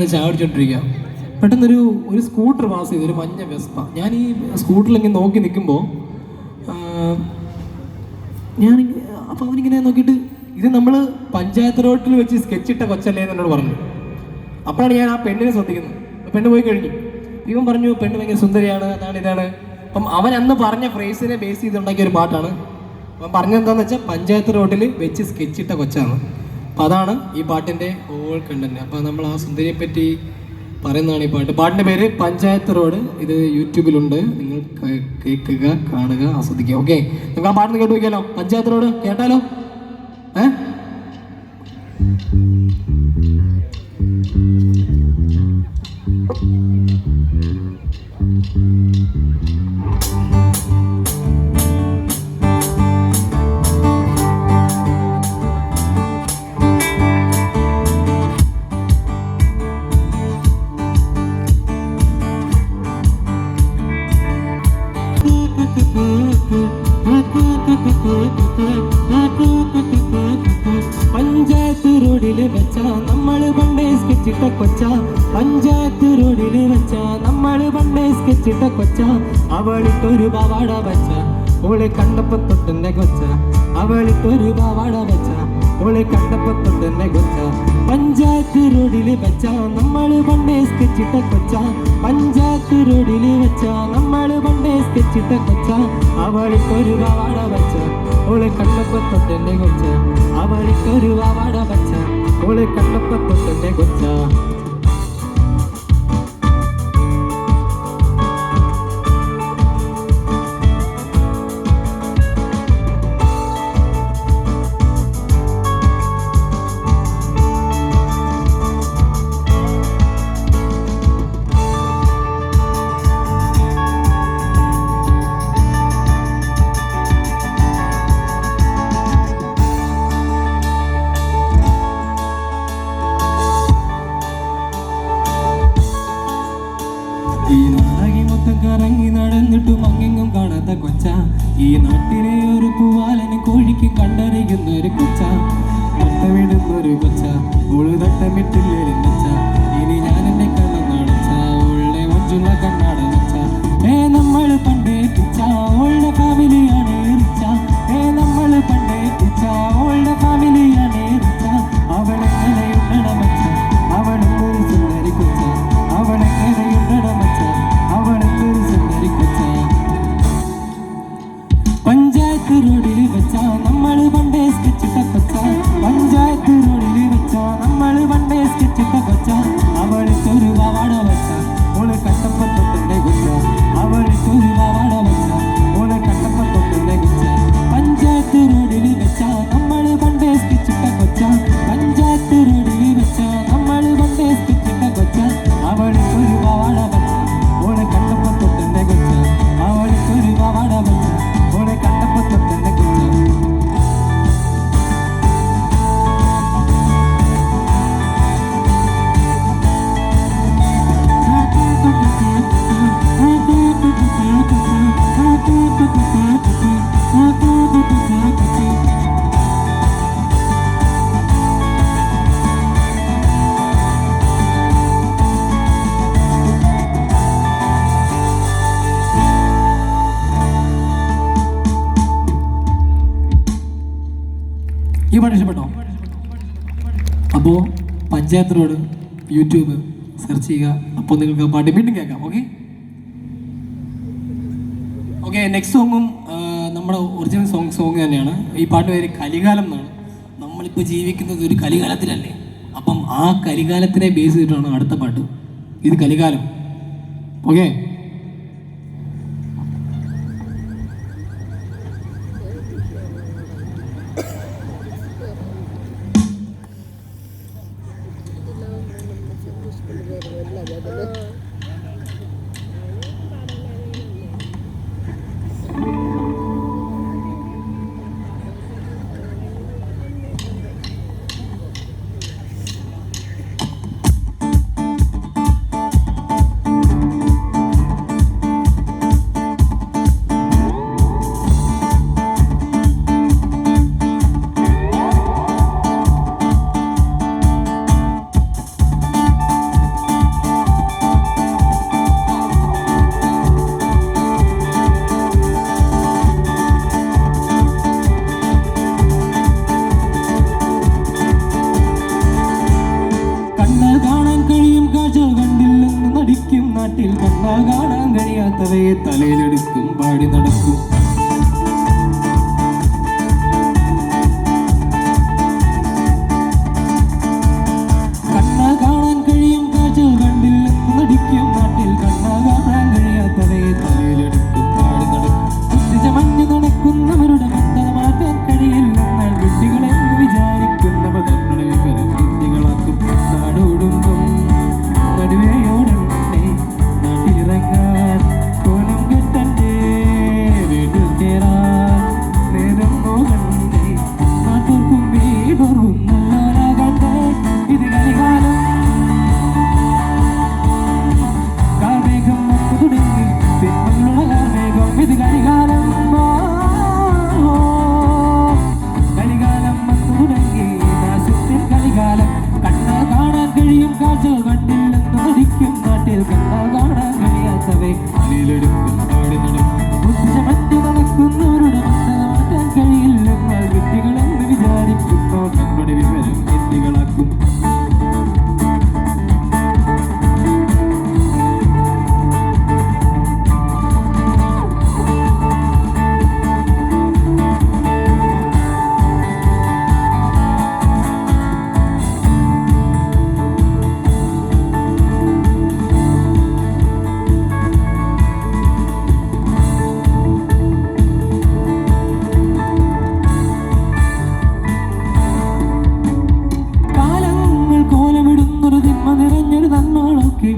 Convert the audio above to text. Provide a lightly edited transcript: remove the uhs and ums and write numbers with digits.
ചായ കുടിച്ചോണ്ടിരിക്കുക. പെട്ടെന്നൊരു scooter pass ചെയ്തു, ഒരു മഞ്ഞ വെസ്പ. ഞാൻ ഈ സ്കൂട്ടറിൽ ഇങ്ങനെ നോക്കി നിൽക്കുമ്പോൾ ഞാൻ അപ്പോൾ അവനിങ്ങനെ നോക്കിയിട്ട് ഇത് നമ്മൾ പഞ്ചായത്ത് റോഡിൽ വെച്ച് സ്കെച്ചിട്ട കൊച്ചല്ലേ എന്നോട് പറഞ്ഞു. അപ്പോഴാണ് ഞാൻ ആ പെണ്ണിനെ ശ്രദ്ധിക്കുന്നത്. പെണ്ണ് പോയി കഴിഞ്ഞു. ഇവൻ പറഞ്ഞു പെണ്ണ് ഭയങ്കര സുന്ദരിയാണ്, അതാണ് ഇതാണ്. അപ്പം അവൻ അന്ന് പറഞ്ഞ ഫ്രേസിനെ ബേസ് ചെയ്തുണ്ടാക്കിയ ഒരു പാട്ടാണ്. അവൻ പറഞ്ഞെന്താണെന്ന് വെച്ചാൽ പഞ്ചായത്ത് റോഡിൽ വെച്ച് സ്കെച്ചിട്ട കൊച്ചാണ്. അപ്പം അതാണ് ഈ പാട്ടിൻ്റെ ഓൾ കണ്ടന്റ്. അപ്പോൾ നമ്മൾ ആ സുന്ദരിയെ പറ്റി പറയുന്നതാണ് ഈ പാട്ട്. പാട്ടിൻ്റെ പേര് പഞ്ചായത്ത് റോഡ്. ഇത് യൂട്യൂബിലുണ്ട്, നിങ്ങൾ കേൾക്കുക, കാണുക, ആസ്വദിക്കുക. ഓക്കെ, നമുക്ക് ആ പാട്ടിന് കേട്ട് വയ്ക്കാലോ. പഞ്ചായത്ത് റോഡ് കേട്ടാലോ? പഞ്ചായത്ത് റോഡില് വെച്ച നമ്മള് പണ്ടേ സ്കെച്ചിട്ട കൊച്ച, പഞ്ചായത്ത് റോഡില് വെച്ച നമ്മള് പണ്ടേ സ്കെച്ചിട്ട കൊച്ച. അവളിട്ടൊരു പാവാട വെച്ച ഓളെ കണ്ടപ്പോ തൊട്ടെന്നെ കൊച്ച, അവളിട്ടൊരു പാവാട വെച്ച ഓളെ കണ്ടപ്പോ തൊട്ടെന്നെ കൊച്ച. പഞ്ചായത്ത് റോഡില് വെച്ച നമ്മള് പണ്ടേ സ്കെച്ചിട്ട കൊച്ച, പഞ്ചായത്ത് റോഡില് വെച്ച നമ്മള് പണ്ടേ സ്കെച്ചിട്ട കൊച്ച. അവളിട്ടൊരു പാവാട വെച്ച ഓളെ കണ്ടപ്പോ തൊട്ടെന്നെ കൊച്ച, അവളിട്ടൊരു പാവാട വെച്ച ഓളെ കണ്ടപ്പോ തൊട്ടെന്നെ കൊച്ച. ഈ നാടകി മൊത്തം കറങ്ങി നടന്നിട്ടും അങ്ങെങ്ങും കാണാത്ത കൊച്ച, ഈ നാട്ടിലെ ഒരു പൂവാലന് കോഴിക്ക് കണ്ടറിയുന്ന ഒരു കൊച്ച, തട്ടമിടുന്നൊരു കൊച്ച, ഓള് തട്ടമിട്ടില്ലേ വെച്ച. ഇനി ഞാൻ എന്നെ കണ്ണടച്ച ഓളുടെ മഞ്ചുള്ള കണ്ണാട വെച്ച. നമ്മള് പണ്ടേ പിച്ച ഓളുടെ ഫാമിലിയാണ് റിച്ച, നമ്മള് പണ്ടേ പിച്ച ഓളുടെ ഫാമിലിയാണ് റിച്ച. അവളെങ്ങനെയുണ്ടട വെച്ച, അവളെന്തൊരു സുന്ദരി കൊച്ച, അവളെങ്ങനെയുണ്ടട വെച്ച, അവളെന്തൊരു സുന്ദരി കൊച്ച. പഞ്ചായത്ത് റോഡിൽ വെച്ച നമ്മള് പണ്ടേ സ്കെച്ചിട്ട കൊച്ച, പഞ്ചായത്ത് റോഡിൽ വെച്ച നമ്മള് പണ്ടേ സ്കെച്ചിട്ട കൊച്ച. അവളിട്ടൊരു പാവാട വെച്ച ഓളെ കണ്ടപ്പോ തൊട്ടെന്നെ കൊച്ച, അവളിട്ടൊരു പാവാട വെച്ച ഓളെ കണ്ടപ്പോ തൊട്ടെന്നെ കൊച്ച. പഞ്ചായത്ത് റോഡിൽ വെച്ച നമ്മള് പണ്ടേ സ്കെച്ചിട്ട കൊച്ച, പഞ്ചായത്ത് റോഡിൽ വെച്ച നമ്മള് പണ്ടേ സ്കെച്ചിട്ട കൊച്ച. അവളിട്ടൊരു പാവാട വെച്ച ഓളെ കണ്ടപ്പോ തൊട്ടെന്നെ കൊച്ച, അവളിട്ടൊരു പാവാട വെച്ച ഓളെ കണ്ടപ്പോ തൊട്ടെന്നെ കൊച്ച. ഈ പാട്ട് ഇഷ്ടപ്പെട്ടോ? അപ്പോൾ പഞ്ചായത്ത് റോഡ് യൂട്യൂബ് സെർച്ച് ചെയ്യുക. അപ്പോൾ നിങ്ങൾക്ക് ആ പാട്ട് വീണ്ടും കേൾക്കാം. ഓക്കെ ഓക്കെ നെക്സ്റ്റ് സോങ്ങും നമ്മുടെ ഒറിജിനൽ സോങ് തന്നെയാണ്. ഈ പാട്ട് പേര് കലികാലം എന്നാണ്. നമ്മളിപ്പോൾ ജീവിക്കുന്നത് ഒരു കലികാലത്തിലല്ലേ, അപ്പം ആ കലികാലത്തിനെ ബേസ് ചെയ്തിട്ടാണ് അടുത്ത പാട്ട്. ഇത് കലികാലം. ഓക്കെ നടിക്കും നാട്ടിൽ കണ്ണാ കാണാൻ കഴിയാത്തവയെ തലയിലെടുക്കും പാടി നടക്കും കണ്ണാ കാണാൻ കഴിയും കാഴ്ചകൾ കണ്ടില്ലെന്ന് നടിക്കും നാട്ടിൽ കണ്ണാ കാണാൻ കഴിയാത്തവയെ തലയിലെടുക്കും പാടി നടക്കും കുത്തിച്ച മഞ്ഞ് നടക്കുന്നവരുടെ മന്ദത മാറ്റാൻ കഴിയില്ലെന്നാൽ വിഡ്ഢികളെന്ന് വിചാരിക്കുന്നവ തങ്ങളുടെ വിവരം വിദ്യകളാക്കും നാടോടുമ്പം നടുവേയോടണ്ടേ നാട്ടിലിറങ്ങാൻ കോലം കെട്ടണ്ടേ വീട്ടിൽ കേറാൻ നേരം പോകണ്ടേ നാട്ടോർക്കും വീടൊറും നല്ലോരാകണ്ടേ ഇത് കളികാലം കാർമേഘം വന്നു തുടങ്ങി പിന്മകളുടെ കാർമേഘം ഇത് കളികാലം കളികാലം വന്നു തുടങ്ങി നാശത്തിൽ കളികാലം കണ്ണാ കാണാൻ കഴിയും കാഴ്ചകൾ കണ്ടില്ലെന്ന് നടിക്കും നാട്ടിൽ കണ്ണാ കാണാൻ കഴിയാത്തവയെ തലയിലെടുക്കും പാടി നടക്കും ബുദ്ധിച്ച മറ്റു നടക്കുന്നവരുടെ മന്ദത മാറ്റാൻ കഴിയില്ലെന്നാൽ വിഡ്ഢികളെന്ന് വിചാരിക്കുന്നോ തങ്ങളുടെ വിവരം വിദ്യകളാക്കും നിറഞ്ഞൊരു നന്മകളൊക്കെ